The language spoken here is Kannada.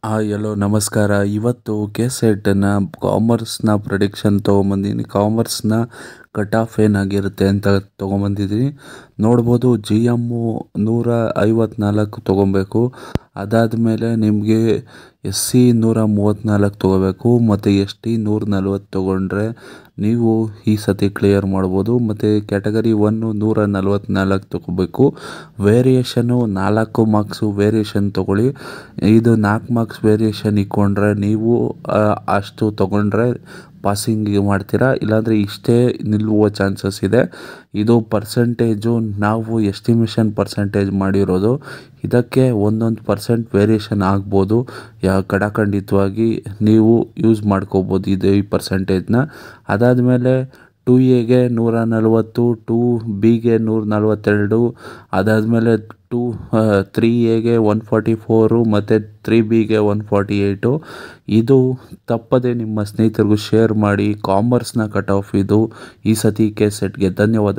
ಎಲ್ಲೋ ನಮಸ್ಕಾರ. ಇವತ್ತು ಕೆಸೆಟ್ನ ಕಾಮರ್ಸ್ನ ಪ್ರಿಡಿಕ್ಷನ್ ತೊಗೊಂಬಂದಿದ್ದೀನಿ. ಕಾಮರ್ಸ್ನ ಕಟ್ ಆಫ್ ಏನಾಗಿರುತ್ತೆ ಅಂತ ತೊಗೊಂಬಂದಿದ್ದೀನಿ. ನೋಡ್ಬೋದು, GM 154 ತೊಗೊಬೇಕು. ಅದಾದಮೇಲೆ ನಿಮಗೆ SC 134 ತೊಗೋಬೇಕು ಮತ್ತು ST 140 ತೊಗೊಂಡ್ರೆ ನೀವು ಈ ಸತಿ ಕ್ಲಿಯರ್ ಮಾಡ್ಬೋದು. ಮತ್ತು ಕ್ಯಾಟಗರಿ 1 144 ತೊಗೋಬೇಕು. ವೇರಿಯೇಷನ್ನು 4 ಮಾರ್ಕ್ಸು ವೇರಿಯೇಷನ್ ತೊಗೊಳ್ಳಿ. ಇದು 4 ಮಾರ್ಕ್ಸ್ ವೇರಿಯೇಷನ್ ಇಕ್ಕೊಂಡ್ರೆ ನೀವು ಅಷ್ಟು ತೊಗೊಂಡ್ರೆ ಪಾಸಿಂಗ್ ಮಾಡ್ತೀರಾ, ಇಲ್ಲಾಂದರೆ ಇಷ್ಟೇ ನಿಲ್ಲುವ ಚಾನ್ಸಸ್ ಇದೆ. ಇದು ಪರ್ಸೆಂಟೇಜು ನಾವು ಎಸ್ಟಿಮೇಷನ್ ಪರ್ಸೆಂಟೇಜ್ ಮಾಡಿರೋದು. ಇದಕ್ಕೆ 1% ವೇರಿಯೇಷನ್ ಆಗ್ಬೋದು. ಖಂಡಿತವಾಗಿ ನೀವು ಯೂಸ್ ಮಾಡ್ಕೋಬೋದು ಈ ಪರ್ಸೆಂಟೇಜ್ನ. ಅದಾದಮೇಲೆ 2Aಗೆ 140, 2Bಗೆ 142, ಅದಾದಮೇಲೆ 3Aಗೆ 144 ಮತ್ತು 3Bಗೆ 148. ಇದು ತಪ್ಪದೆ ನಿಮ್ಮ ಸ್ನೇಹಿತರಿಗೂ ಶೇರ್ ಮಾಡಿ. ಕಾಮರ್ಸ್ನ ಕಟ್ ಆಫ್ ಇದು ಈ ಸತಿ ಕೆಸೆಟ್ಗೆ. ಧನ್ಯವಾದಗಳು.